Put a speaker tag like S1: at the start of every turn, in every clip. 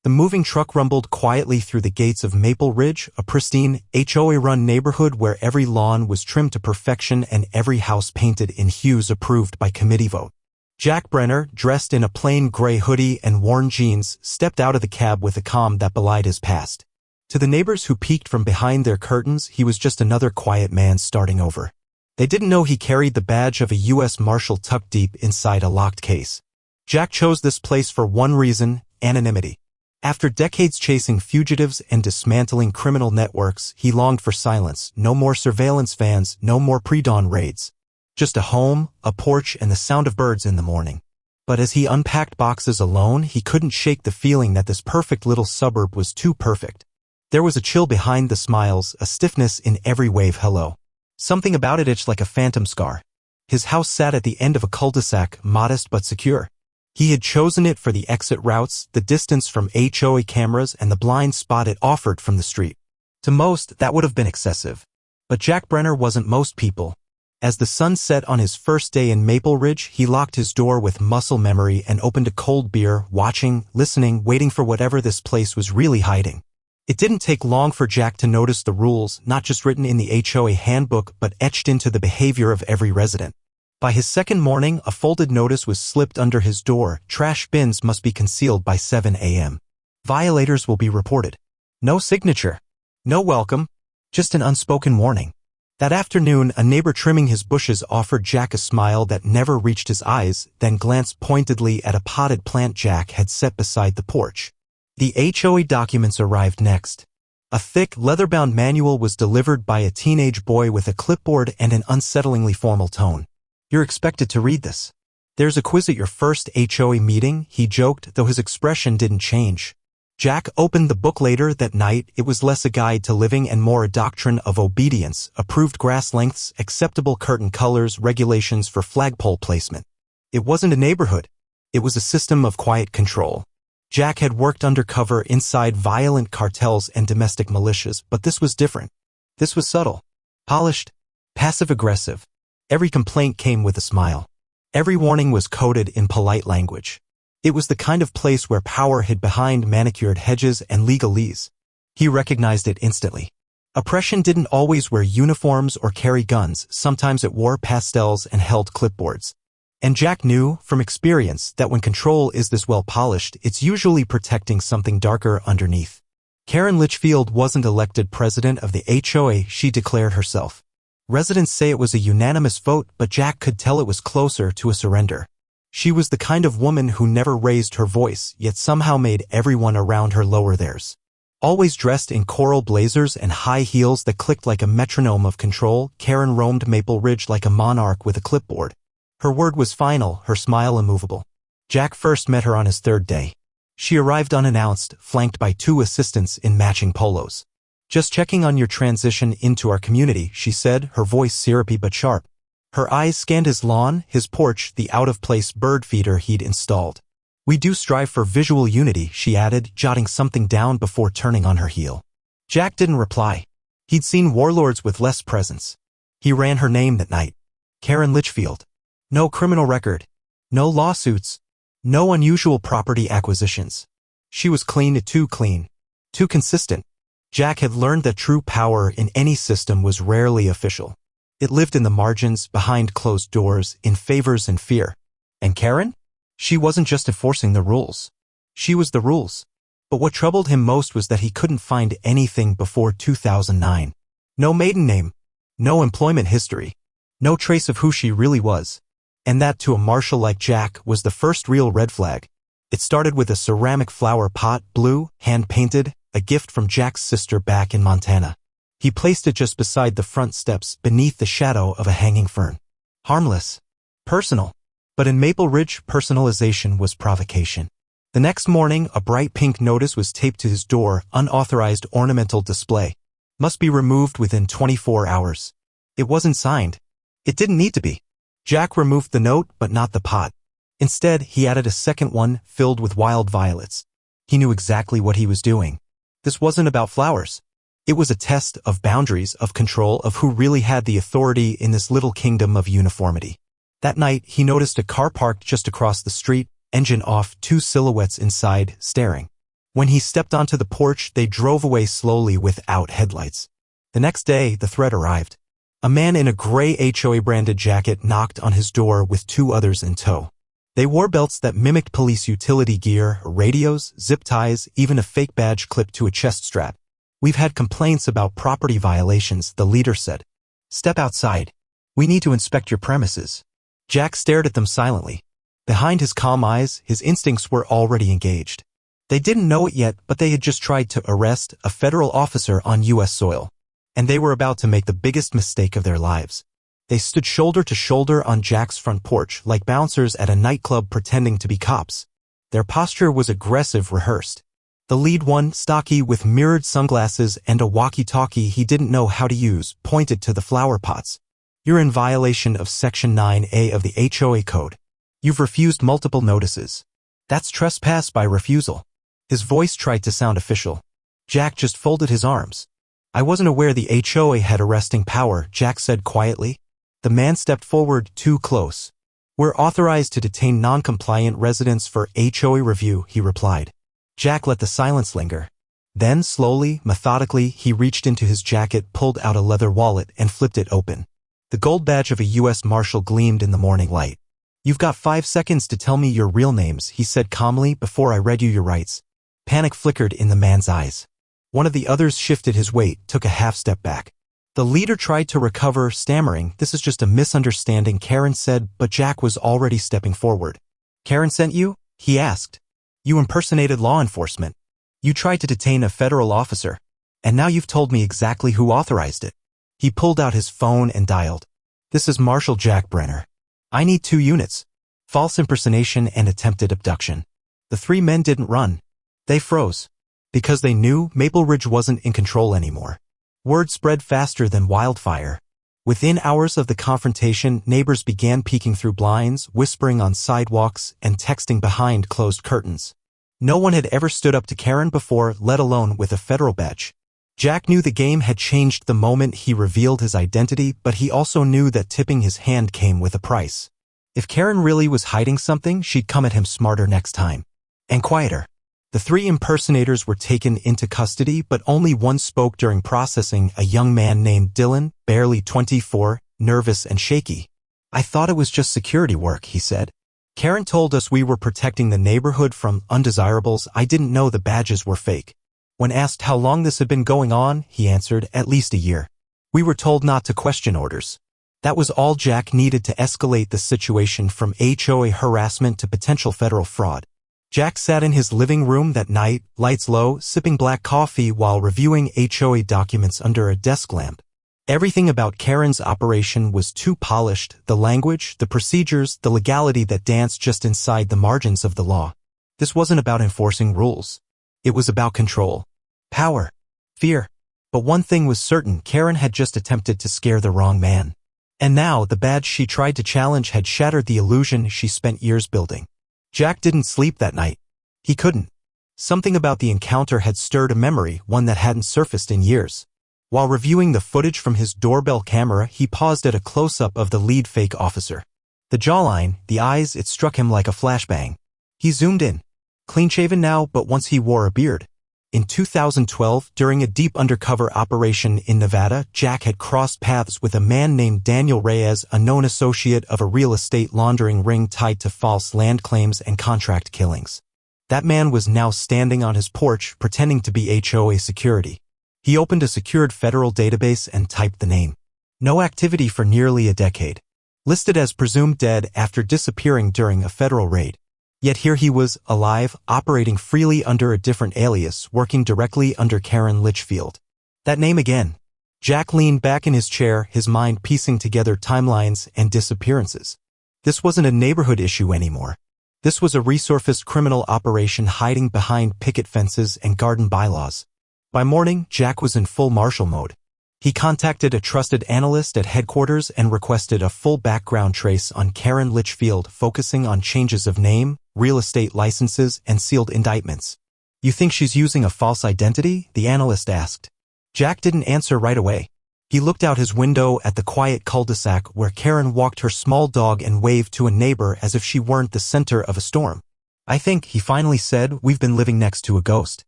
S1: The moving truck rumbled quietly through the gates of Maple Ridge, a pristine, HOA-run neighborhood where every lawn was trimmed to perfection and every house painted in hues approved by committee vote. Jack Brenner, dressed in a plain gray hoodie and worn jeans, stepped out of the cab with a calm that belied his past. To the neighbors who peeked from behind their curtains, he was just another quiet man starting over. They didn't know he carried the badge of a U.S. Marshal tucked deep inside a locked case. Jack chose this place for one reason: anonymity. After decades chasing fugitives and dismantling criminal networks, he longed for silence. No more surveillance vans, no more pre-dawn raids. Just a home, a porch, and the sound of birds in the morning. But as he unpacked boxes alone, he couldn't shake the feeling that this perfect little suburb was too perfect. There was a chill behind the smiles, a stiffness in every wave hello. Something about it itched like a phantom scar. His house sat at the end of a cul-de-sac, modest but secure. He had chosen it for the exit routes, the distance from HOA cameras, and the blind spot it offered from the street. To most, that would have been excessive. But Jack Brenner wasn't most people. As the sun set on his first day in Maple Ridge, he locked his door with muscle memory and opened a cold beer, watching, listening, waiting for whatever this place was really hiding. It didn't take long for Jack to notice the rules, not just written in the HOA handbook, but etched into the behavior of every resident. By his second morning, a folded notice was slipped under his door: trash bins must be concealed by 7 a.m. Violators will be reported. No signature. No welcome. Just an unspoken warning. That afternoon, a neighbor trimming his bushes offered Jack a smile that never reached his eyes, then glanced pointedly at a potted plant Jack had set beside the porch. The HOA documents arrived next. A thick, leather-bound manual was delivered by a teenage boy with a clipboard and an unsettlingly formal tone. "You're expected to read this. There's a quiz at your first HOA meeting," he joked, though his expression didn't change. Jack opened the book later that night. It was less a guide to living and more a doctrine of obedience: approved grass lengths, acceptable curtain colors, regulations for flagpole placement. It wasn't a neighborhood. It was a system of quiet control. Jack had worked undercover inside violent cartels and domestic militias, but this was different. This was subtle, polished, passive-aggressive. Every complaint came with a smile. Every warning was coded in polite language. It was the kind of place where power hid behind manicured hedges and legalese. He recognized it instantly. Oppression didn't always wear uniforms or carry guns. Sometimes it wore pastels and held clipboards. And Jack knew, from experience, that when control is this well-polished, it's usually protecting something darker underneath. Karen Litchfield wasn't elected president of the HOA, she declared herself. Residents say it was a unanimous vote, but Jack could tell it was closer to a surrender. She was the kind of woman who never raised her voice, yet somehow made everyone around her lower theirs. Always dressed in coral blazers and high heels that clicked like a metronome of control, Karen roamed Maple Ridge like a monarch with a clipboard. Her word was final, her smile immovable. Jack first met her on his third day. She arrived unannounced, flanked by 2 assistants in matching polos. "Just checking on your transition into our community," she said, her voice syrupy but sharp. Her eyes scanned his lawn, his porch, the out-of-place bird feeder he'd installed. "We do strive for visual unity," she added, jotting something down before turning on her heel. Jack didn't reply. He'd seen warlords with less presence. He ran her name that night. Karen Litchfield. No criminal record. No lawsuits. No unusual property acquisitions. She was clean, too clean. Too consistent. Jack had learned that true power in any system was rarely official. It lived in the margins, behind closed doors, in favors and fear. And Karen? She wasn't just enforcing the rules. She was the rules. But what troubled him most was that he couldn't find anything before 2009. No maiden name. No employment history. No trace of who she really was. And that, to a Marshal like Jack, was the first real red flag. It started with a ceramic flower pot, blue, hand-painted, a gift from Jack's sister back in Montana. He placed it just beside the front steps, beneath the shadow of a hanging fern. Harmless. Personal. But in Maple Ridge, personalization was provocation. The next morning, a bright pink notice was taped to his door: unauthorized ornamental display. Must be removed within 24 hours. It wasn't signed. It didn't need to be. Jack removed the note, but not the pot. Instead, he added a second one, filled with wild violets. He knew exactly what he was doing. This wasn't about flowers. It was a test of boundaries, of control, of who really had the authority in this little kingdom of uniformity. That night, he noticed a car parked just across the street, engine off, 2 silhouettes inside, staring. When he stepped onto the porch, they drove away slowly without headlights. The next day, the threat arrived. A man in a gray HOA-branded jacket knocked on his door with 2 others in tow. They wore belts that mimicked police utility gear, radios, zip ties, even a fake badge clipped to a chest strap. "We've had complaints about property violations," the leader said. "Step outside. We need to inspect your premises." Jack stared at them silently. Behind his calm eyes, his instincts were already engaged. They didn't know it yet, but they had just tried to arrest a federal officer on U.S. soil. And they were about to make the biggest mistake of their lives. They stood shoulder to shoulder on Jack's front porch, like bouncers at a nightclub pretending to be cops. Their posture was aggressive, rehearsed. The lead one, stocky with mirrored sunglasses and a walkie-talkie he didn't know how to use, pointed to the flower pots. "You're in violation of Section 9A of the HOA Code. You've refused multiple notices. That's trespass by refusal." His voice tried to sound official. Jack just folded his arms. "I wasn't aware the HOA had arresting power," Jack said quietly. The man stepped forward, too close. "We're authorized to detain non-compliant residents for HOA review," he replied. Jack let the silence linger. Then, slowly, methodically, he reached into his jacket, pulled out a leather wallet, and flipped it open. The gold badge of a U.S. Marshal gleamed in the morning light. "You've got 5 seconds to tell me your real names," he said calmly, "before I read you your rights." Panic flickered in the man's eyes. One of the others shifted his weight, took a half step back. The leader tried to recover, stammering, "This is just a misunderstanding," Karen said, but Jack was already stepping forward. "Karen sent you?" he asked. "You impersonated law enforcement. You tried to detain a federal officer. And now you've told me exactly who authorized it." He pulled out his phone and dialed. "This is Marshal Jack Brenner. I need 2 units. False impersonation and attempted abduction." The 3 men didn't run. They froze. Because they knew Maple Ridge wasn't in control anymore. Word spread faster than wildfire. Within hours of the confrontation, neighbors began peeking through blinds, whispering on sidewalks, and texting behind closed curtains. No one had ever stood up to Karen before, let alone with a federal badge. Jack knew the game had changed the moment he revealed his identity, but he also knew that tipping his hand came with a price. If Karen really was hiding something, she'd come at him smarter next time. And quieter. The 3 impersonators were taken into custody, but only one spoke during processing, a young man named Dylan, barely 24, nervous and shaky. "I thought it was just security work," he said. "Karen told us we were protecting the neighborhood from undesirables. I didn't know the badges were fake." When asked how long this had been going on, he answered, "At least a year. We were told not to question orders." That was all Jack needed to escalate the situation from HOA harassment to potential federal fraud. Jack sat in his living room that night, lights low, sipping black coffee while reviewing HOA documents under a desk lamp. Everything about Karen's operation was too polished, the language, the procedures, the legality that danced just inside the margins of the law. This wasn't about enforcing rules. It was about control, power, fear. But one thing was certain, Karen had just attempted to scare the wrong man. And now, the badge she tried to challenge had shattered the illusion she spent years building. Jack didn't sleep that night. He couldn't. Something about the encounter had stirred a memory, one that hadn't surfaced in years. While reviewing the footage from his doorbell camera, he paused at a close-up of the lead fake officer. The jawline, the eyes, it struck him like a flashbang. He zoomed in. Clean-shaven now, but once he wore a beard. In 2012, during a deep undercover operation in Nevada, Jack had crossed paths with a man named Daniel Reyes, a known associate of a real estate laundering ring tied to false land claims and contract killings. That man was now standing on his porch, pretending to be HOA security. He opened a secured federal database and typed the name. No activity for nearly a decade. Listed as presumed dead after disappearing during a federal raid. Yet here he was, alive, operating freely under a different alias, working directly under Karen Litchfield. That name again. Jack leaned back in his chair, his mind piecing together timelines and disappearances. This wasn't a neighborhood issue anymore. This was a resurfaced criminal operation hiding behind picket fences and garden bylaws. By morning, Jack was in full Marshal mode. He contacted a trusted analyst at headquarters and requested a full background trace on Karen Litchfield, focusing on changes of name, real estate licenses, and sealed indictments. "You think she's using a false identity?" the analyst asked. Jack didn't answer right away. He looked out his window at the quiet cul-de-sac where Karen walked her small dog and waved to a neighbor as if she weren't the center of a storm. "I think," he finally said, "we've been living next to a ghost."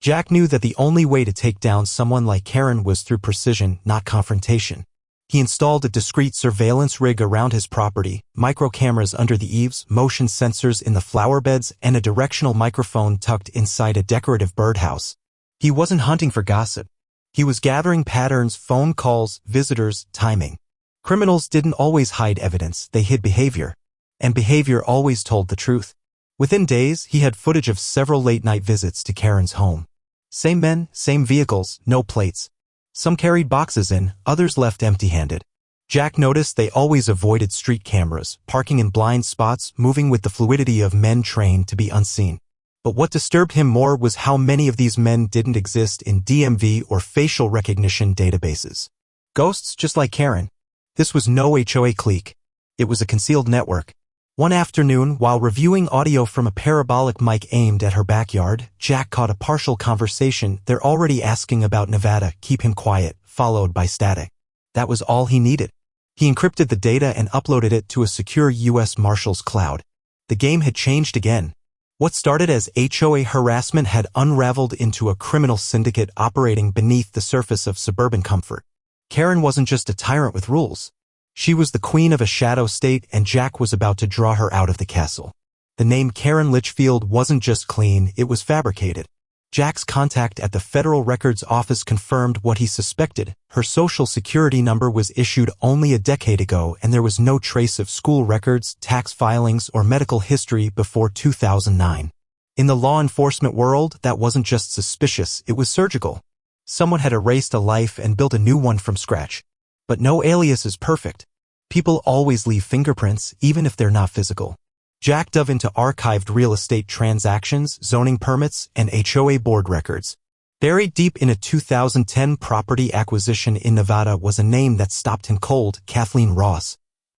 S1: Jack knew that the only way to take down someone like Karen was through precision, not confrontation. He installed a discreet surveillance rig around his property, micro cameras under the eaves, motion sensors in the flower beds, and a directional microphone tucked inside a decorative birdhouse. He wasn't hunting for gossip. He was gathering patterns, phone calls, visitors, timing. Criminals didn't always hide evidence, they hid behavior. And behavior always told the truth. Within days, he had footage of several late-night visits to Karen's home. Same men, same vehicles, no plates. Some carried boxes in, others left empty-handed. Jack noticed they always avoided street cameras, parking in blind spots, moving with the fluidity of men trained to be unseen. But what disturbed him more was how many of these men didn't exist in DMV or facial recognition databases. Ghosts just like Karen. This was no HOA clique. It was a concealed network. One afternoon, while reviewing audio from a parabolic mic aimed at her backyard, Jack caught a partial conversation. "They're already asking about Nevada, keep him quiet," followed by static. That was all he needed. He encrypted the data and uploaded it to a secure U.S. Marshal's cloud. The game had changed again. What started as HOA harassment had unraveled into a criminal syndicate operating beneath the surface of suburban comfort. Karen wasn't just a tyrant with rules. She was the queen of a shadow state, and Jack was about to draw her out of the castle. The name Karen Litchfield wasn't just clean, it was fabricated. Jack's contact at the Federal Records Office confirmed what he suspected. Her social security number was issued only a decade ago, and there was no trace of school records, tax filings, or medical history before 2009. In the law enforcement world, that wasn't just suspicious, it was surgical. Someone had erased a life and built a new one from scratch. But no alias is perfect. People always leave fingerprints, even if they're not physical. Jack dove into archived real estate transactions, zoning permits, and HOA board records. Buried deep in a 2010 property acquisition in Nevada was a name that stopped him cold: Kathleen Ross.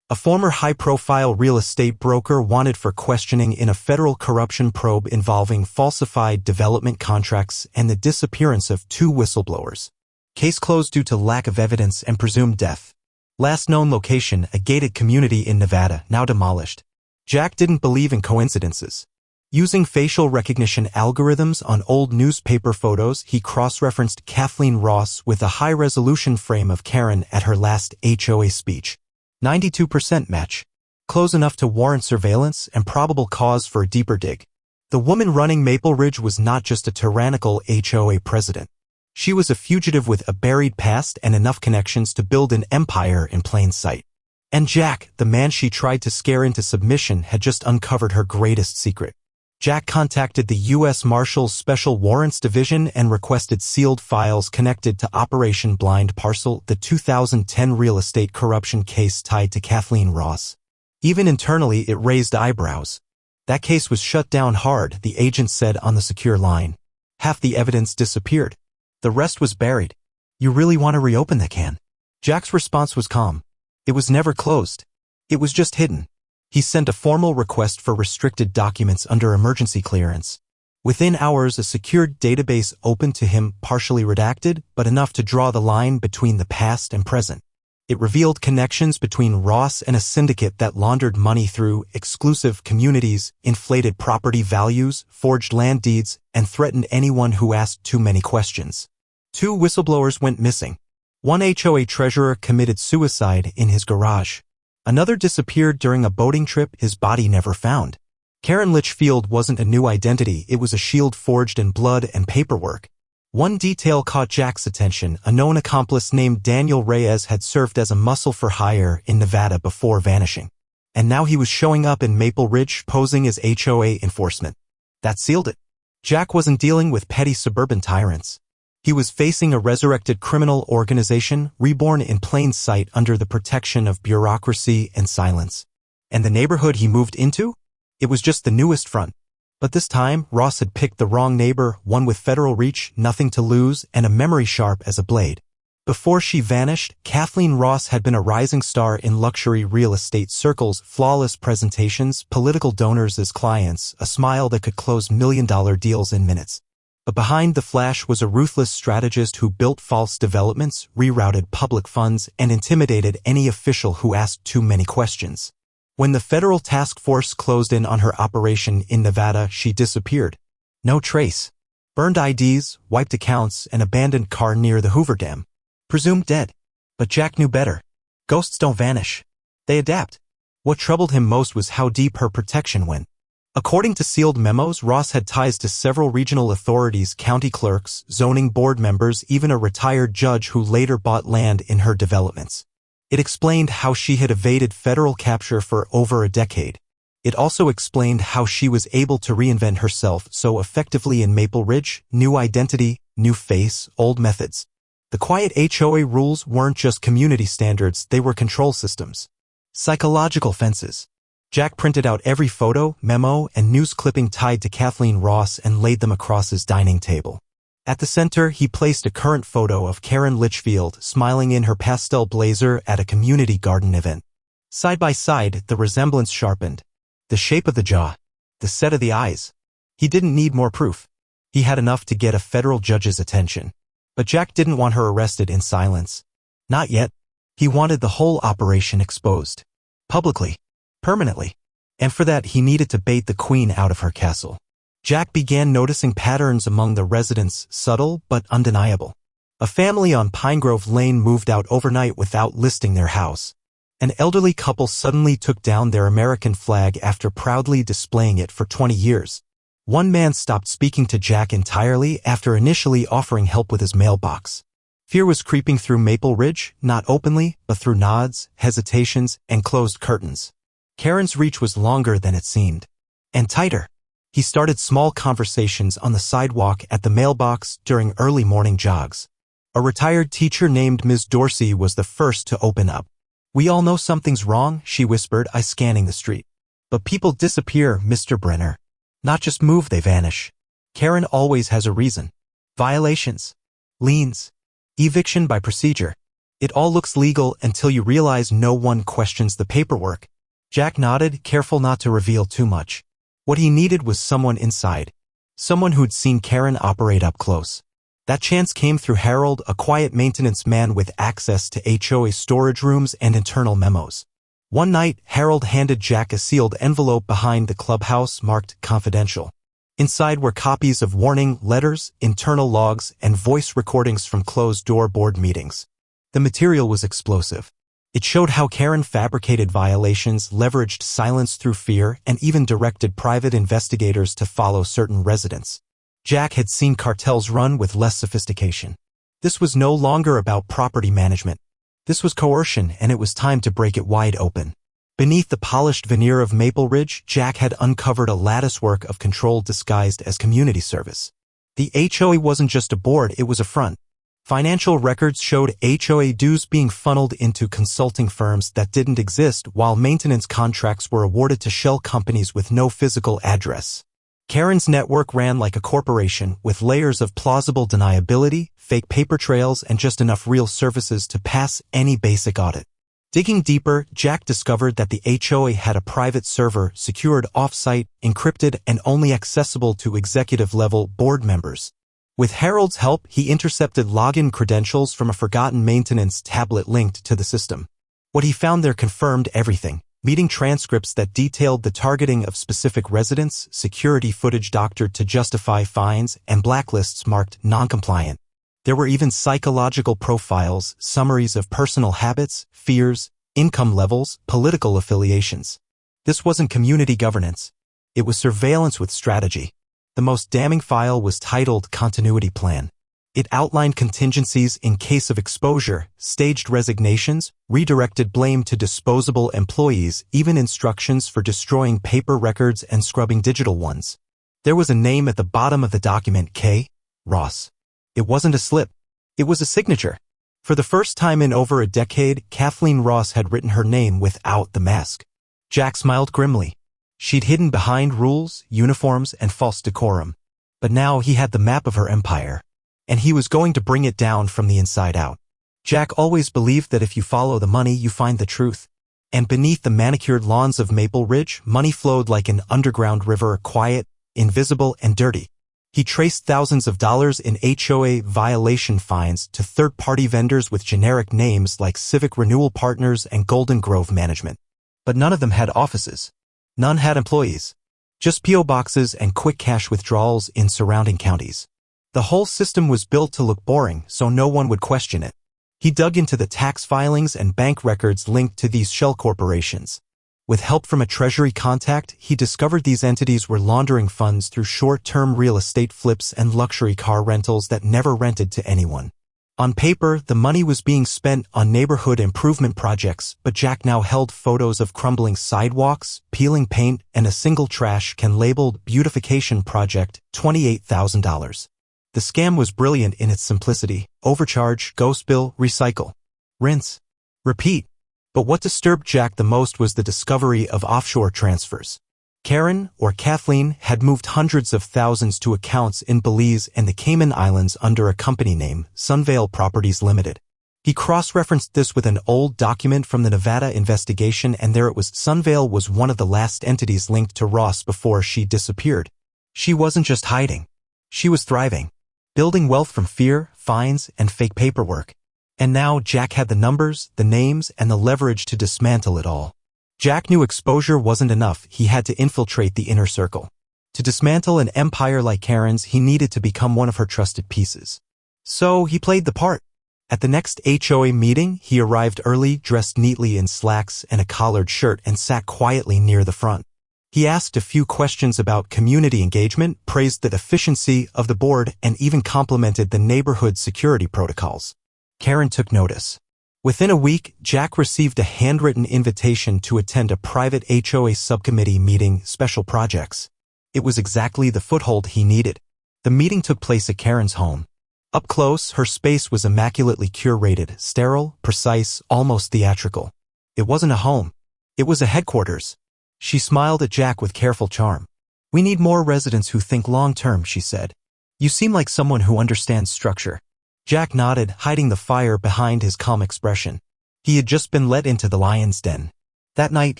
S1: A former high-profile real estate broker wanted for questioning in a federal corruption probe involving falsified development contracts and the disappearance of 2 whistleblowers. Case closed due to lack of evidence and presumed death. Last known location, a gated community in Nevada, now demolished. Jack didn't believe in coincidences. Using facial recognition algorithms on old newspaper photos, he cross-referenced Kathleen Ross with a high-resolution frame of Karen at her last HOA speech. 92% match. Close enough to warrant surveillance and probable cause for a deeper dig. The woman running Maple Ridge was not just a tyrannical HOA president. She was a fugitive with a buried past and enough connections to build an empire in plain sight. And Jack, the man she tried to scare into submission, had just uncovered her greatest secret. Jack contacted the U.S. Marshal's Special Warrants Division and requested sealed files connected to Operation Blind Parcel, the 2010 real estate corruption case tied to Kathleen Ross. Even internally, it raised eyebrows. That case was shut down hard, the agent said on the secure line. Half the evidence disappeared. The rest was buried. "You really want to reopen the can?" Jack's response was calm. It was never closed. It was just hidden. He sent a formal request for restricted documents under emergency clearance. Within hours, a secured database opened to him, partially redacted, but enough to draw the line between the past and present. It revealed connections between Ross and a syndicate that laundered money through exclusive communities, inflated property values, forged land deeds, and threatened anyone who asked too many questions. 2 whistleblowers went missing. One HOA treasurer committed suicide in his garage. Another disappeared during a boating trip, his body never found. Karen Litchfield wasn't a new identity, it was a shield forged in blood and paperwork. One detail caught Jack's attention: a known accomplice named Daniel Reyes had served as a muscle for hire in Nevada before vanishing. And now he was showing up in Maple Ridge posing as HOA enforcement. That sealed it. Jack wasn't dealing with petty suburban tyrants. He was facing a resurrected criminal organization, reborn in plain sight under the protection of bureaucracy and silence. And the neighborhood he moved into? It was just the newest front. But this time, Ross had picked the wrong neighbor, one with federal reach, nothing to lose, and a memory sharp as a blade. Before she vanished, Kathleen Ross had been a rising star in luxury real estate circles: flawless presentations, political donors as clients, a smile that could close million-dollar deals in minutes. But behind the flash was a ruthless strategist who built false developments, rerouted public funds, and intimidated any official who asked too many questions. When the federal task force closed in on her operation in Nevada, she disappeared. No trace. Burned IDs, wiped accounts, and abandoned car near the Hoover Dam. Presumed dead. But Jack knew better. Ghosts don't vanish. They adapt. What troubled him most was how deep her protection went. According to sealed memos, Ross had ties to several regional authorities, county clerks, zoning board members, even a retired judge who later bought land in her developments. It explained how she had evaded federal capture for over a decade. It also explained how she was able to reinvent herself so effectively in Maple Ridge: new identity, new face, old methods. The quiet HOA rules weren't just community standards, they were control systems. Psychological fences. Jack printed out every photo, memo, and news clipping tied to Kathleen Ross and laid them across his dining table. At the center, he placed a current photo of Karen Litchfield smiling in her pastel blazer at a community garden event. Side by side, the resemblance sharpened. The shape of the jaw. The set of the eyes. He didn't need more proof. He had enough to get a federal judge's attention. But Jack didn't want her arrested in silence. Not yet. He wanted the whole operation exposed. Publicly. Permanently. And for that, he needed to bait the queen out of her castle. Jack began noticing patterns among the residents, subtle but undeniable. A family on Pine Grove Lane moved out overnight without listing their house. An elderly couple suddenly took down their American flag after proudly displaying it for 20 years. One man stopped speaking to Jack entirely after initially offering help with his mailbox. Fear was creeping through Maple Ridge, not openly, but through nods, hesitations, and closed curtains. Karen's reach was longer than it seemed. And tighter. He started small conversations on the sidewalk, at the mailbox, during early morning jogs. A retired teacher named Ms. Dorsey was the first to open up. "We all know something's wrong," she whispered, scanning the street. "But people disappear, Mr. Brenner. Not just move, they vanish. Karen always has a reason. Violations. Liens. Eviction by procedure. It all looks legal until you realize no one questions the paperwork." Jack nodded, careful not to reveal too much. What he needed was someone inside. Someone who'd seen Karen operate up close. That chance came through Harold, a quiet maintenance man with access to HOA storage rooms and internal memos. One night, Harold handed Jack a sealed envelope behind the clubhouse marked confidential. Inside were copies of warning letters, internal logs, and voice recordings from closed-door board meetings. The material was explosive. It showed how Karen fabricated violations, leveraged silence through fear, and even directed private investigators to follow certain residents. Jack had seen cartels run with less sophistication. This was no longer about property management. This was coercion, and it was time to break it wide open. Beneath the polished veneer of Maple Ridge, Jack had uncovered a latticework of control disguised as community service. The HOA wasn't just a board, it was a front. Financial records showed HOA dues being funneled into consulting firms that didn't exist, while maintenance contracts were awarded to shell companies with no physical address. Karen's network ran like a corporation, with layers of plausible deniability, fake paper trails, and just enough real services to pass any basic audit. Digging deeper, Jack discovered that the HOA had a private server, secured off-site, encrypted, and only accessible to executive-level board members. With Harold's help, he intercepted login credentials from a forgotten maintenance tablet linked to the system. What he found there confirmed everything: meeting transcripts that detailed the targeting of specific residents, security footage doctored to justify fines, and blacklists marked non-compliant. There were even psychological profiles, summaries of personal habits, fears, income levels, political affiliations. This wasn't community governance. It was surveillance with strategy. The most damning file was titled Continuity Plan. It outlined contingencies in case of exposure, staged resignations, redirected blame to disposable employees, even instructions for destroying paper records and scrubbing digital ones. There was a name at the bottom of the document: K. Ross. It wasn't a slip. It was a signature. For the first time in over a decade, Kathleen Ross had written her name without the mask. Jack smiled grimly. She'd hidden behind rules, uniforms, and false decorum. But now he had the map of her empire. And he was going to bring it down from the inside out. Jack always believed that if you follow the money, you find the truth. And beneath the manicured lawns of Maple Ridge, money flowed like an underground river, quiet, invisible, and dirty. He traced thousands of dollars in HOA violation fines to third-party vendors with generic names like Civic Renewal Partners and Golden Grove Management. But none of them had offices. None had employees. Just P.O. boxes and quick cash withdrawals in surrounding counties. The whole system was built to look boring so no one would question it. He dug into the tax filings and bank records linked to these shell corporations. With help from a treasury contact, he discovered these entities were laundering funds through short-term real estate flips and luxury car rentals that never rented to anyone. On paper, the money was being spent on neighborhood improvement projects, but Jack now held photos of crumbling sidewalks, peeling paint, and a single trash can labeled Beautification Project, $28,000. The scam was brilliant in its simplicity: overcharge, ghost bill, recycle, rinse, repeat. But what disturbed Jack the most was the discovery of offshore transfers. Karen, or Kathleen, had moved hundreds of thousands to accounts in Belize and the Cayman Islands under a company name, Sunvale Properties Limited. He cross-referenced this with an old document from the Nevada investigation, and there it was. Sunvale was one of the last entities linked to Ross before she disappeared. She wasn't just hiding. She was thriving, building wealth from fear, fines, and fake paperwork. And now Jack had the numbers, the names, and the leverage to dismantle it all. Jack knew exposure wasn't enough. He had to infiltrate the inner circle. To dismantle an empire like Karen's, he needed to become one of her trusted pieces. So he played the part. At the next HOA meeting, he arrived early, dressed neatly in slacks and a collared shirt, and sat quietly near the front. He asked a few questions about community engagement, praised the efficiency of the board, and even complimented the neighborhood security protocols. Karen took notice. Within a week, Jack received a handwritten invitation to attend a private HOA subcommittee meeting, special projects. It was exactly the foothold he needed. The meeting took place at Karen's home. Up close, her space was immaculately curated, sterile, precise, almost theatrical. It wasn't a home. It was a headquarters. She smiled at Jack with careful charm. "We need more residents who think long-term," she said. "You seem like someone who understands structure." Jack nodded, hiding the fire behind his calm expression. He had just been let into the lion's den. That night,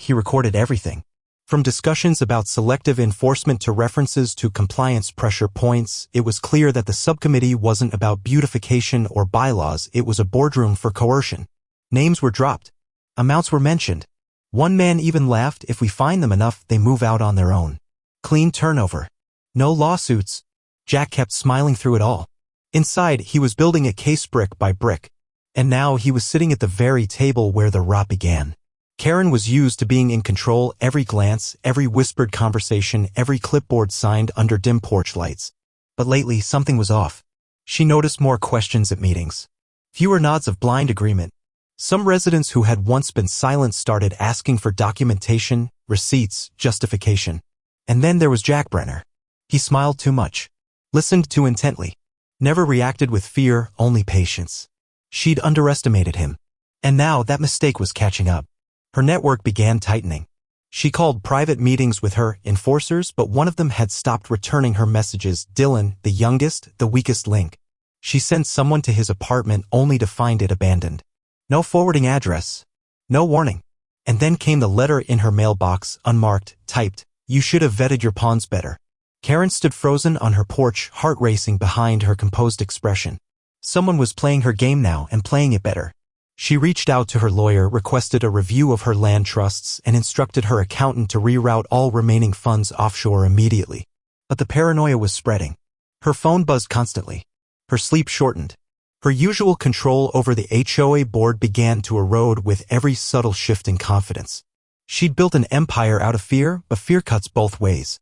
S1: he recorded everything. From discussions about selective enforcement to references to compliance pressure points, it was clear that the subcommittee wasn't about beautification or bylaws. It was a boardroom for coercion. Names were dropped. Amounts were mentioned. One man even laughed, "If we fine them enough, they move out on their own." Clean turnover. No lawsuits. Jack kept smiling through it all. Inside, he was building a case brick by brick. And now he was sitting at the very table where the rot began. Karen was used to being in control. Every glance, every whispered conversation, every clipboard signed under dim porch lights. But lately, something was off. She noticed more questions at meetings. Fewer nods of blind agreement. Some residents who had once been silent started asking for documentation, receipts, justification. And then there was Jack Brenner. He smiled too much. Listened too intently. Never reacted with fear, only patience. She'd underestimated him. And now that mistake was catching up. Her network began tightening. She called private meetings with her enforcers, but one of them had stopped returning her messages. Dylan, the youngest, the weakest link. She sent someone to his apartment only to find it abandoned. No forwarding address. No warning. And then came the letter in her mailbox, unmarked, typed, "You should have vetted your pawns better." Karen stood frozen on her porch, heart racing behind her composed expression. Someone was playing her game now, and playing it better. She reached out to her lawyer, requested a review of her land trusts, and instructed her accountant to reroute all remaining funds offshore immediately. But the paranoia was spreading. Her phone buzzed constantly. Her sleep shortened. Her usual control over the HOA board began to erode with every subtle shift in confidence. She'd built an empire out of fear, but fear cuts both ways.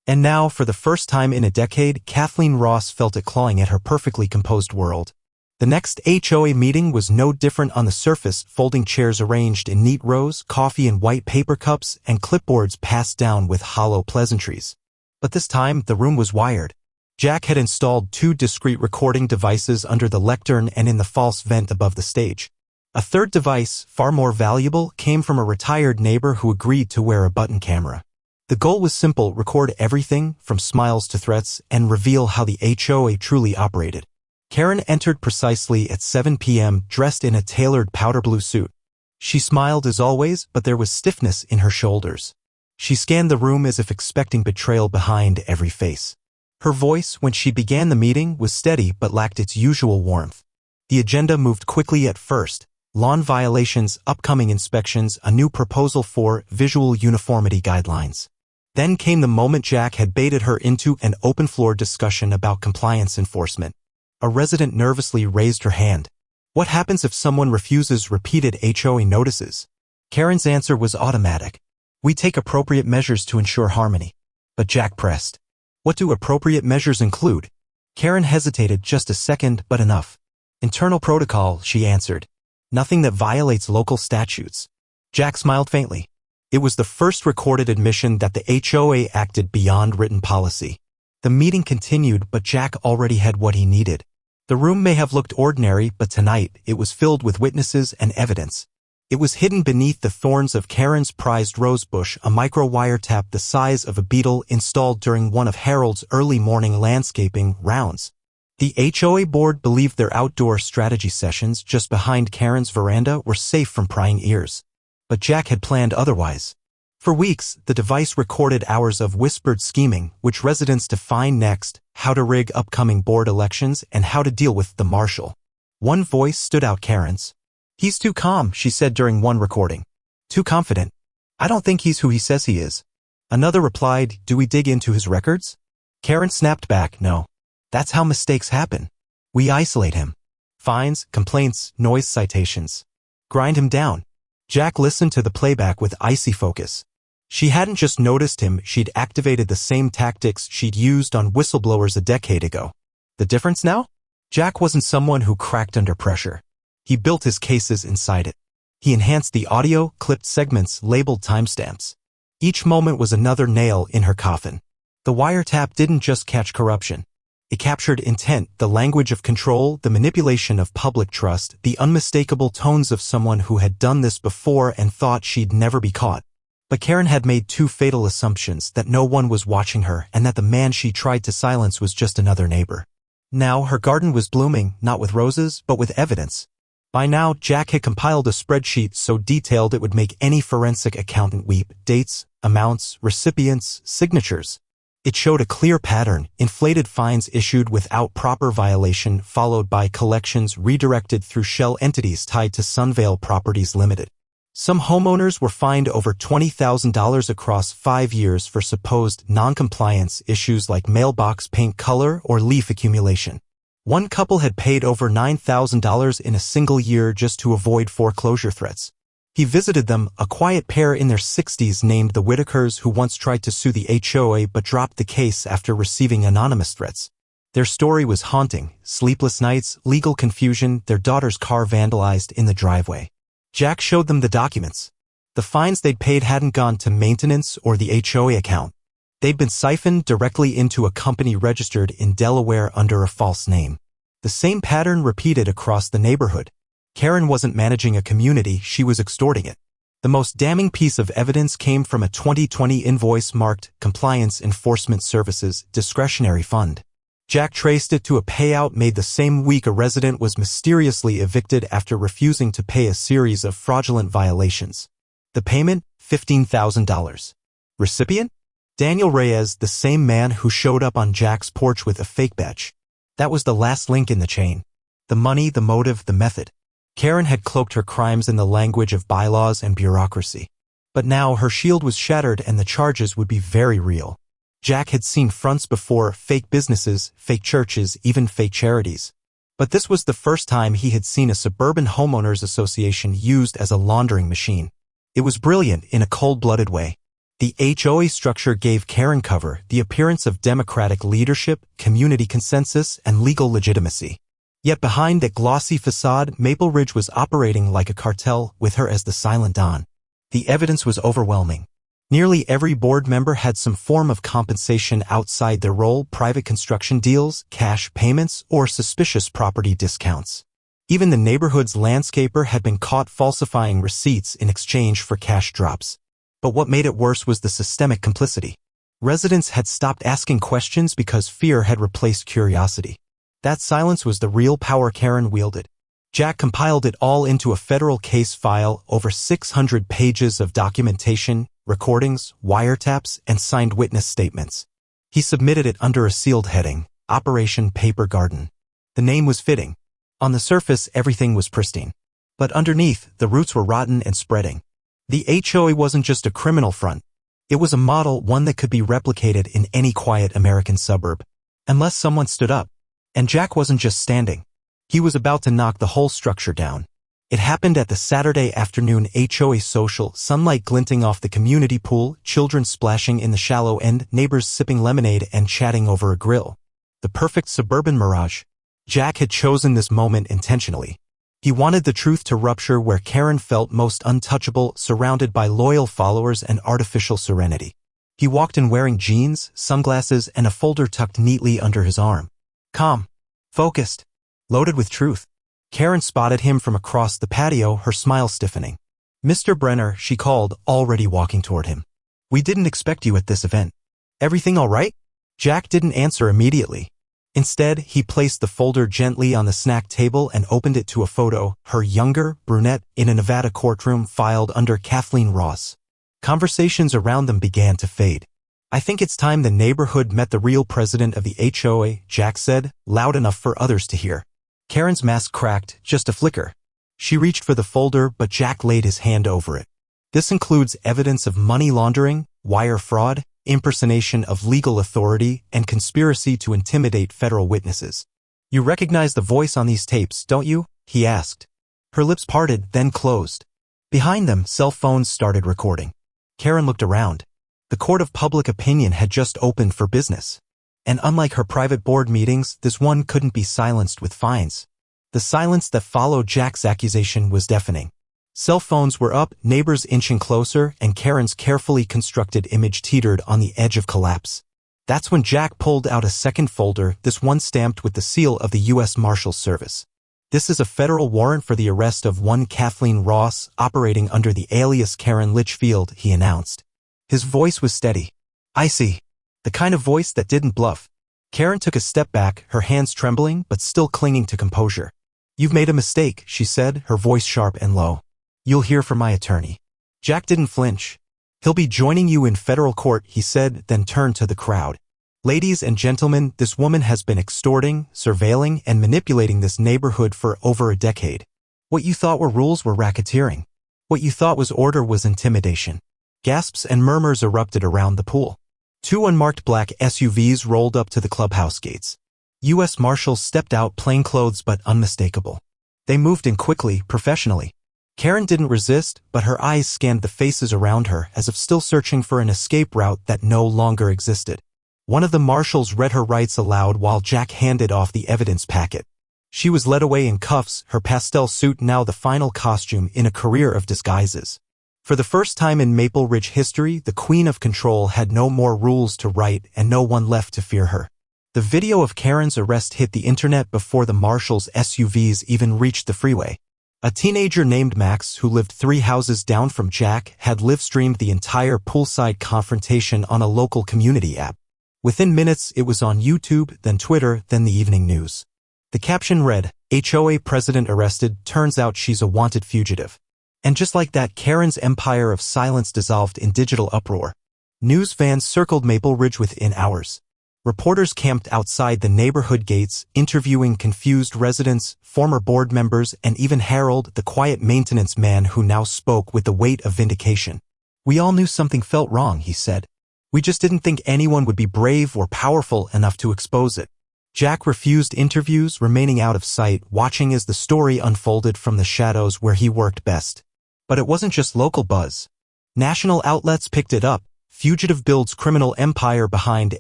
S1: And now, for the first time in a decade, Kathleen Ross felt it clawing at her perfectly composed world. The next HOA meeting was no different on the surface: folding chairs arranged in neat rows, coffee in white paper cups, and clipboards passed down with hollow pleasantries. But this time, the room was wired. Jack had installed 2 discrete recording devices under the lectern and in the false vent above the stage. A third device, far more valuable, came from a retired neighbor who agreed to wear a button camera. The goal was simple: record everything, from smiles to threats, and reveal how the HOA truly operated. Karen entered precisely at 7 p.m., dressed in a tailored powder blue suit. She smiled as always, but there was stiffness in her shoulders. She scanned the room as if expecting betrayal behind every face. Her voice, when she began the meeting, was steady but lacked its usual warmth. The agenda moved quickly at first: lawn violations, upcoming inspections, a new proposal for visual uniformity guidelines. Then came the moment Jack had baited her into an open-floor discussion about compliance enforcement. A resident nervously raised her hand. What happens if someone refuses repeated HOA notices? Karen's answer was automatic. We take appropriate measures to ensure harmony. But Jack pressed. What do appropriate measures include? Karen hesitated just a second, but enough. Internal protocol, she answered. Nothing that violates local statutes. Jack smiled faintly. It was the first recorded admission that the HOA acted beyond written policy. The meeting continued, but Jack already had what he needed. The room may have looked ordinary, but tonight it was filled with witnesses and evidence. It was hidden beneath the thorns of Karen's prized rosebush, a micro-wiretap the size of a beetle installed during one of Harold's early morning landscaping rounds. The HOA board believed their outdoor strategy sessions just behind Karen's veranda were safe from prying ears. But Jack had planned otherwise. For weeks, the device recorded hours of whispered scheming, which residents define next, how to rig upcoming board elections, and how to deal with the Marshal. One voice stood out Karen's. He's too calm, she said during one recording. Too confident. I don't think he's who he says he is. Another replied, do we dig into his records? Karen snapped back, no. That's how mistakes happen. We isolate him. Fines, complaints, noise citations. Grind him down. Jack listened to the playback with icy focus. She hadn't just noticed him, she'd activated the same tactics she'd used on whistleblowers a decade ago. The difference now? Jack wasn't someone who cracked under pressure. He built his cases inside it. He enhanced the audio, clipped segments, labeled timestamps. Each moment was another nail in her coffin. The wiretap didn't just catch corruption. It captured intent, the language of control, the manipulation of public trust, the unmistakable tones of someone who had done this before and thought she'd never be caught. But Karen had made two fatal assumptions, that no one was watching her and that the man she tried to silence was just another neighbor. Now her garden was blooming, not with roses, but with evidence. By now, Jack had compiled a spreadsheet so detailed it would make any forensic accountant weep. Dates, amounts, recipients, signatures. It showed a clear pattern, inflated fines issued without proper violation followed by collections redirected through shell entities tied to Sunvale Properties Limited. Some homeowners were fined over $20,000 across 5 years for supposed non-compliance issues like mailbox paint color or leaf accumulation. One couple had paid over $9,000 in a single year just to avoid foreclosure threats. He visited them, a quiet pair in their 60s named the Whitakers who once tried to sue the HOA but dropped the case after receiving anonymous threats. Their story was haunting, sleepless nights, legal confusion, their daughter's car vandalized in the driveway. Jack showed them the documents. The fines they'd paid hadn't gone to maintenance or the HOA account. They'd been siphoned directly into a company registered in Delaware under a false name. The same pattern repeated across the neighborhood. Karen wasn't managing a community, she was extorting it. The most damning piece of evidence came from a 2020 invoice marked Compliance Enforcement Services Discretionary Fund. Jack traced it to a payout made the same week a resident was mysteriously evicted after refusing to pay a series of fraudulent violations. The payment? $15,000. Recipient? Daniel Reyes, the same man who showed up on Jack's porch with a fake badge. That was the last link in the chain. The money, the motive, the method. Karen had cloaked her crimes in the language of bylaws and bureaucracy. But now her shield was shattered and the charges would be very real. Jack had seen fronts before, fake businesses, fake churches, even fake charities. But this was the first time he had seen a suburban homeowners association used as a laundering machine. It was brilliant in a cold-blooded way. The HOA structure gave Karen cover, the appearance of democratic leadership, community consensus, and legal legitimacy. Yet behind that glossy facade, Maple Ridge was operating like a cartel, with her as the silent Don. The evidence was overwhelming. Nearly every board member had some form of compensation outside their role: private construction deals, cash payments, or suspicious property discounts. Even the neighborhood's landscaper had been caught falsifying receipts in exchange for cash drops. But what made it worse was the systemic complicity. Residents had stopped asking questions because fear had replaced curiosity. That silence was the real power Karen wielded. Jack compiled it all into a federal case file, over 600 pages of documentation, recordings, wiretaps, and signed witness statements. He submitted it under a sealed heading, Operation Paper Garden. The name was fitting. On the surface, everything was pristine. But underneath, the roots were rotten and spreading. The HOA wasn't just a criminal front. It was a model, one that could be replicated in any quiet American suburb. Unless someone stood up. And Jack wasn't just standing. He was about to knock the whole structure down. It happened at the Saturday afternoon HOA social, sunlight glinting off the community pool, children splashing in the shallow end, neighbors sipping lemonade and chatting over a grill. The perfect suburban mirage. Jack had chosen this moment intentionally. He wanted the truth to rupture where Karen felt most untouchable, surrounded by loyal followers and artificial serenity. He walked in wearing jeans, sunglasses, and a folder tucked neatly under his arm. Calm. Focused. Loaded with truth. Karen spotted him from across the patio, her smile stiffening. "Mr. Brenner," she called, already walking toward him. "We didn't expect you at this event. Everything all right?" Jack didn't answer immediately. Instead, he placed the folder gently on the snack table and opened it to a photo, her younger, brunette, in a Nevada courtroom filed under Kathleen Ross. Conversations around them began to fade. "I think it's time the neighborhood met the real president of the HOA, Jack said, loud enough for others to hear. Karen's mask cracked, just a flicker. She reached for the folder, but Jack laid his hand over it. "This includes evidence of money laundering, wire fraud, impersonation of legal authority, and conspiracy to intimidate federal witnesses. You recognize the voice on these tapes, don't you?" he asked. Her lips parted, then closed. Behind them, cell phones started recording. Karen looked around. The court of public opinion had just opened for business. And unlike her private board meetings, this one couldn't be silenced with fines. The silence that followed Jack's accusation was deafening. Cell phones were up, neighbors inching closer, and Karen's carefully constructed image teetered on the edge of collapse. That's when Jack pulled out a second folder, this one stamped with the seal of the U.S. Marshal Service. "This is a federal warrant for the arrest of one Kathleen Ross, operating under the alias Karen Litchfield," he announced. His voice was steady. "I see." The kind of voice that didn't bluff. Karen took a step back, her hands trembling but still clinging to composure. "You've made a mistake," she said, her voice sharp and low. "You'll hear from my attorney." Jack didn't flinch. "He'll be joining you in federal court," he said, then turned to the crowd. "Ladies and gentlemen, this woman has been extorting, surveilling, and manipulating this neighborhood for over a decade. What you thought were rules were racketeering. What you thought was order was intimidation." Gasps and murmurs erupted around the pool. Two unmarked black SUVs rolled up to the clubhouse gates. U.S. Marshals stepped out, plainclothes but unmistakable. They moved in quickly, professionally. Karen didn't resist, but her eyes scanned the faces around her as if still searching for an escape route that no longer existed. One of the marshals read her rights aloud while Jack handed off the evidence packet. She was led away in cuffs, her pastel suit now the final costume in a career of disguises. For the first time in Maple Ridge history, the Queen of Control had no more rules to write and no one left to fear her. The video of Karen's arrest hit the internet before the marshals' SUVs even reached the freeway. A teenager named Max, who lived 3 houses down from Jack, had live-streamed the entire poolside confrontation on a local community app. Within minutes, it was on YouTube, then Twitter, then the evening news. The caption read, "HOA president arrested, turns out she's a wanted fugitive." And just like that, Karen's empire of silence dissolved in digital uproar. News vans circled Maple Ridge within hours. Reporters camped outside the neighborhood gates, interviewing confused residents, former board members, and even Harold, the quiet maintenance man who now spoke with the weight of vindication. "We all knew something felt wrong," he said. "We just didn't think anyone would be brave or powerful enough to expose it." Jack refused interviews, remaining out of sight, watching as the story unfolded from the shadows where he worked best. But it wasn't just local buzz. National outlets picked it up. Fugitive builds criminal empire behind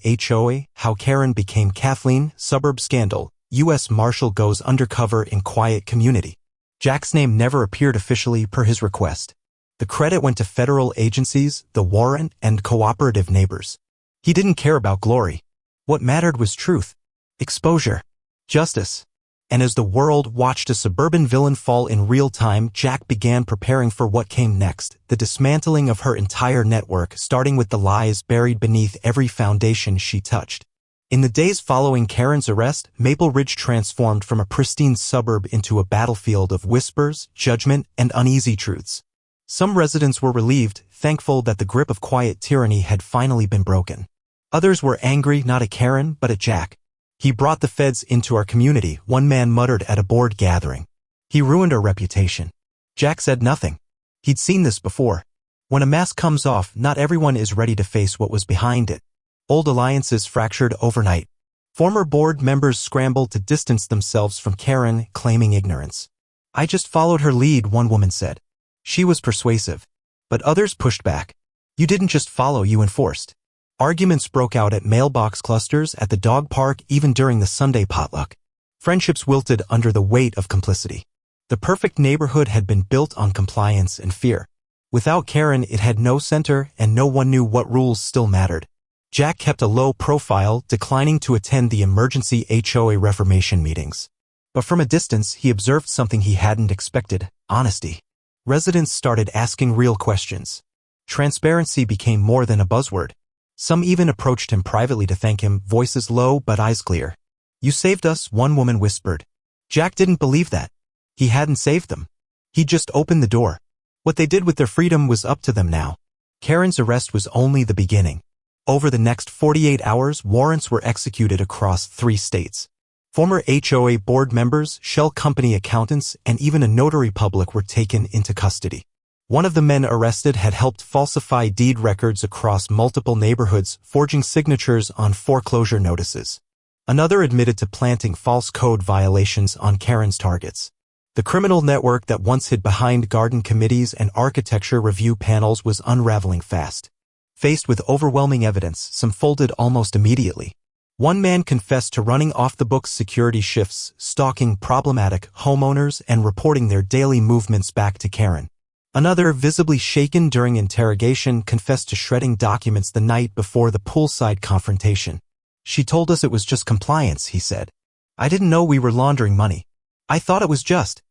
S1: HOA, how Karen became Kathleen, suburb scandal, U.S. Marshal goes undercover in quiet community. Jack's name never appeared officially per his request. The credit went to federal agencies, the warrant, and cooperative neighbors. He didn't care about glory. What mattered was truth, exposure, justice. And as the world watched a suburban villain fall in real time, Jack began preparing for what came next, the dismantling of her entire network, starting with the lies buried beneath every foundation she touched. In the days following Karen's arrest, Maple Ridge transformed from a pristine suburb into a battlefield of whispers, judgment, and uneasy truths. Some residents were relieved, thankful that the grip of quiet tyranny had finally been broken. Others were angry not at Karen, but at Jack. "He brought the feds into our community," one man muttered at a board gathering. "He ruined our reputation." Jack said nothing. He'd seen this before. When a mask comes off, not everyone is ready to face what was behind it. Old alliances fractured overnight. Former board members scrambled to distance themselves from Karen, claiming ignorance. "I just followed her lead," one woman said. She was persuasive. But others pushed back. "You didn't just follow, you enforced." Arguments broke out at mailbox clusters, at the dog park, even during the Sunday potluck. Friendships wilted under the weight of complicity. The perfect neighborhood had been built on compliance and fear. Without Karen, it had no center, and no one knew what rules still mattered. Jack kept a low profile, declining to attend the emergency HOA reformation meetings. But from a distance, he observed something he hadn't expected: honesty. Residents started asking real questions. Transparency became more than a buzzword. Some even approached him privately to thank him, voices low but eyes clear. "You saved us," one woman whispered. Jack didn't believe that. He hadn't saved them. He just opened the door. What they did with their freedom was up to them now. Karen's arrest was only the beginning. Over the next 48 hours, warrants were executed across 3 states. Former HOA board members, shell company accountants, and even a notary public were taken into custody. One of the men arrested had helped falsify deed records across multiple neighborhoods, forging signatures on foreclosure notices. Another admitted to planting false code violations on Karen's targets. The criminal network that once hid behind garden committees and architecture review panels was unraveling fast. Faced with overwhelming evidence, some folded almost immediately. One man confessed to running off-the-books security shifts, stalking problematic homeowners, and reporting their daily movements back to Karen. Another, visibly shaken during interrogation, confessed to shredding documents the night before the poolside confrontation. "She told us it was just compliance," he said. "I didn't know we were laundering money. I thought it was just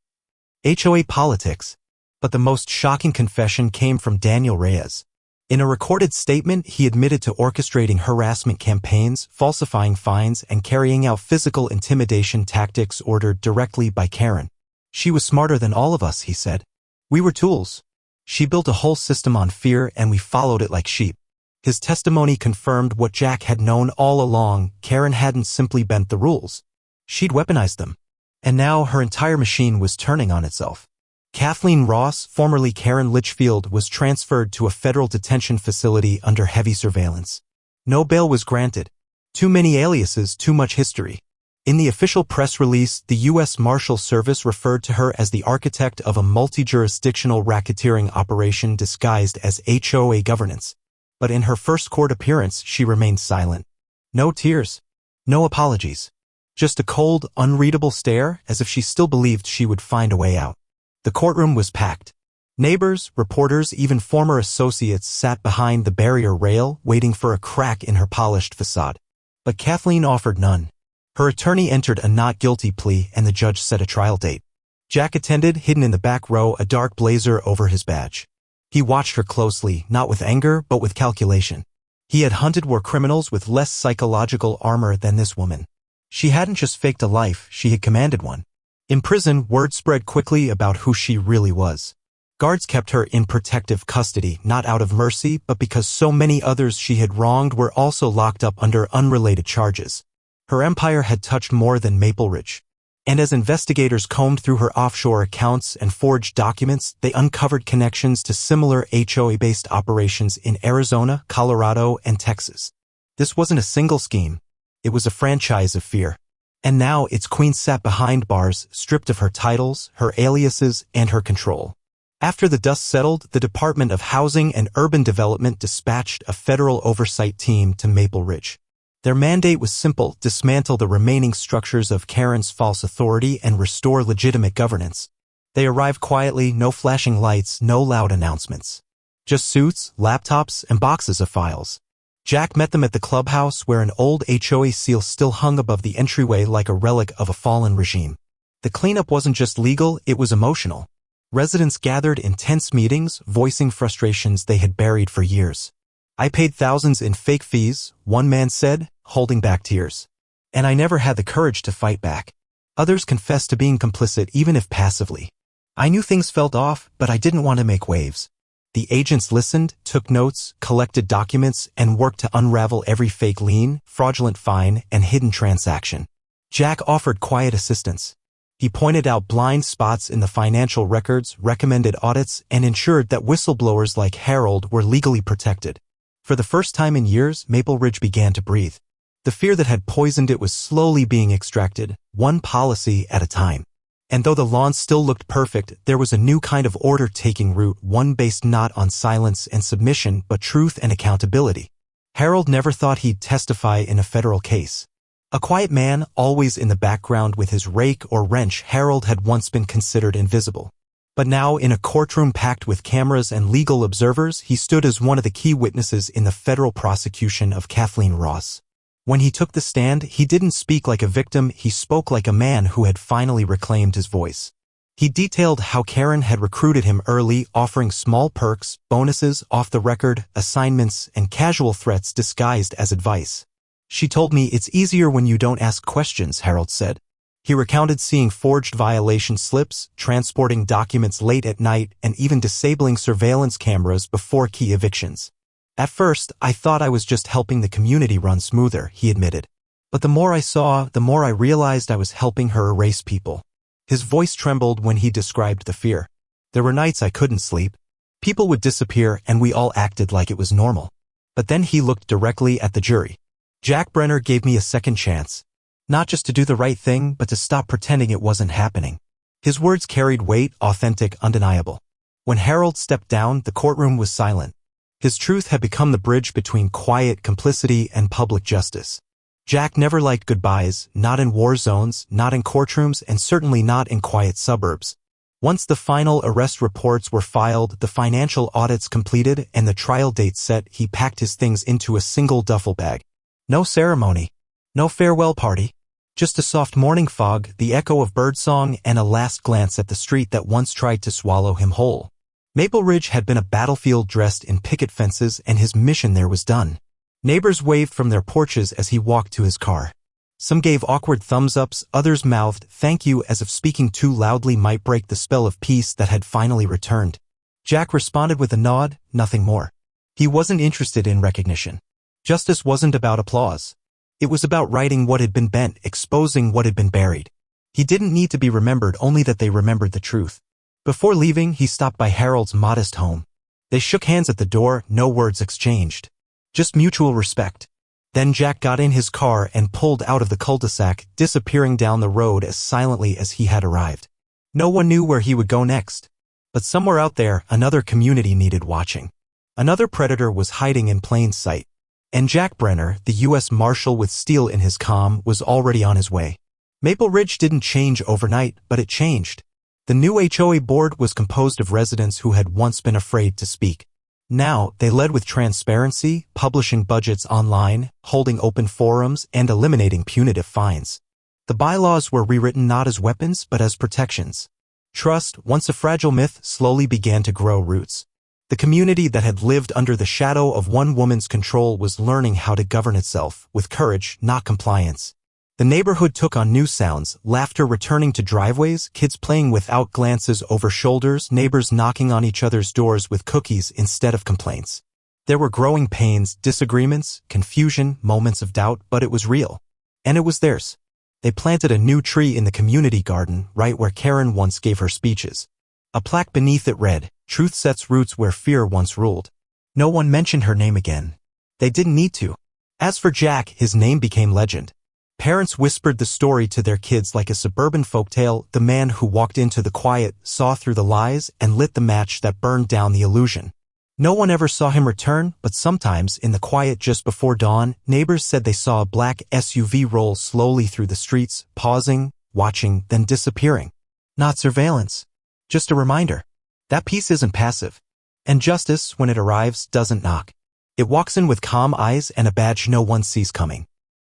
S1: HOA politics." But the most shocking confession came from Daniel Reyes. In a recorded statement, he admitted to orchestrating harassment campaigns, falsifying fines, and carrying out physical intimidation tactics ordered directly by Karen. "She was smarter than all of us," he said. "We were tools. She built a whole system on fear, and we followed it like sheep." His testimony confirmed what Jack had known all along: Karen hadn't simply bent the rules. She'd weaponized them. And now her entire machine was turning on itself. Kathleen Ross, formerly Karen Litchfield, was transferred to a federal detention facility under heavy surveillance. No bail was granted. Too many aliases, too much history. In the official press release, the U.S. Marshal Service referred to her as the architect of a multi-jurisdictional racketeering operation disguised as HOA governance. But in her first court appearance, she remained silent. No tears. No apologies. Just a cold, unreadable stare, as if she still believed she would find a way out. The courtroom was packed. Neighbors, reporters, even former associates sat behind the barrier rail, waiting for a crack in her polished facade. But Kathleen offered none. Her attorney entered a not guilty plea, and the judge set a trial date. Jack attended, hidden in the back row, a dark blazer over his badge. He watched her closely, not with anger, but with calculation. He had hunted war criminals with less psychological armor than this woman. She hadn't just faked a life, she had commanded one. In prison, word spread quickly about who she really was. Guards kept her in protective custody, not out of mercy, but because so many others she had wronged were also locked up under unrelated charges. Her empire had touched more than Maple Ridge. And as investigators combed through her offshore accounts and forged documents, they uncovered connections to similar HOA-based operations in Arizona, Colorado, and Texas. This wasn't a single scheme. It was a franchise of fear. And now its queen sat behind bars, stripped of her titles, her aliases, and her control. After the dust settled, the Department of Housing and Urban Development dispatched a federal oversight team to Maple Ridge. Their mandate was simple: dismantle the remaining structures of Karen's false authority and restore legitimate governance. They arrived quietly, no flashing lights, no loud announcements. Just suits, laptops, and boxes of files. Jack met them at the clubhouse, where an old HOA seal still hung above the entryway like a relic of a fallen regime. The cleanup wasn't just legal, it was emotional. Residents gathered in tense meetings, voicing frustrations they had buried for years. "I paid thousands in fake fees," one man said, holding back tears. "And I never had the courage to fight back." Others confessed to being complicit, even if passively. "I knew things felt off, but I didn't want to make waves." The agents listened, took notes, collected documents, and worked to unravel every fake lien, fraudulent fine, and hidden transaction. Jack offered quiet assistance. He pointed out blind spots in the financial records, recommended audits, and ensured that whistleblowers like Harold were legally protected. For the first time in years, Maple Ridge began to breathe. The fear that had poisoned it was slowly being extracted, one policy at a time. And though the lawn still looked perfect, there was a new kind of order taking root, one based not on silence and submission but truth and accountability. Harold never thought he'd testify in a federal case. A quiet man, always in the background with his rake or wrench, Harold had once been considered invisible. But now, in a courtroom packed with cameras and legal observers, he stood as one of the key witnesses in the federal prosecution of Kathleen Ross. When he took the stand, he didn't speak like a victim, he spoke like a man who had finally reclaimed his voice. He detailed how Karen had recruited him early, offering small perks, bonuses, off-the-record, assignments, and casual threats disguised as advice. "She told me it's easier when you don't ask questions," Harold said. He recounted seeing forged violation slips, transporting documents late at night, and even disabling surveillance cameras before key evictions. "At first, I thought I was just helping the community run smoother," he admitted. "But the more I saw, the more I realized I was helping her erase people." His voice trembled when he described the fear. "There were nights I couldn't sleep. People would disappear and we all acted like it was normal." But then he looked directly at the jury. "Jack Brenner gave me a second chance. Not just to do the right thing, but to stop pretending it wasn't happening." His words carried weight, authentic, undeniable. When Harold stepped down, the courtroom was silent. His truth had become the bridge between quiet complicity and public justice. Jack never liked goodbyes, not in war zones, not in courtrooms, and certainly not in quiet suburbs. Once the final arrest reports were filed, the financial audits completed, and the trial date set, he packed his things into a single duffel bag. No ceremony. No farewell party. Just a soft morning fog, the echo of birdsong, and a last glance at the street that once tried to swallow him whole. Maple Ridge had been a battlefield dressed in picket fences, and his mission there was done. Neighbors waved from their porches as he walked to his car. Some gave awkward thumbs-ups, others mouthed "thank you" as if speaking too loudly might break the spell of peace that had finally returned. Jack responded with a nod, nothing more. He wasn't interested in recognition. Justice wasn't about applause. It was about righting what had been bent, exposing what had been buried. He didn't need to be remembered, only that they remembered the truth. Before leaving, he stopped by Harold's modest home. They shook hands at the door, no words exchanged. Just mutual respect. Then Jack got in his car and pulled out of the cul-de-sac, disappearing down the road as silently as he had arrived. No one knew where he would go next. But somewhere out there, another community needed watching. Another predator was hiding in plain sight. And Jack Brenner, the U.S. Marshal with steel in his comm, was already on his way. Maple Ridge didn't change overnight, but it changed. The new HOA board was composed of residents who had once been afraid to speak. Now, they led with transparency, publishing budgets online, holding open forums, and eliminating punitive fines. The bylaws were rewritten not as weapons, but as protections. Trust, once a fragile myth, slowly began to grow roots. The community that had lived under the shadow of one woman's control was learning how to govern itself, with courage, not compliance. The neighborhood took on new sounds, laughter returning to driveways, kids playing without glances over shoulders, neighbors knocking on each other's doors with cookies instead of complaints. There were growing pains, disagreements, confusion, moments of doubt, but it was real. And it was theirs. They planted a new tree in the community garden, right where Karen once gave her speeches. A plaque beneath it read, "Truth sets roots where fear once ruled." No one mentioned her name again. They didn't need to. As for Jack, his name became legend. Parents whispered the story to their kids like a suburban folktale, the man who walked into the quiet, saw through the lies, and lit the match that burned down the illusion. No one ever saw him return, but sometimes, in the quiet just before dawn, neighbors said they saw a black SUV roll slowly through the streets, pausing, watching, then disappearing. Not surveillance. Just a reminder. That peace isn't passive. And justice, when it arrives, doesn't knock. It walks in with calm eyes and a badge no one sees coming.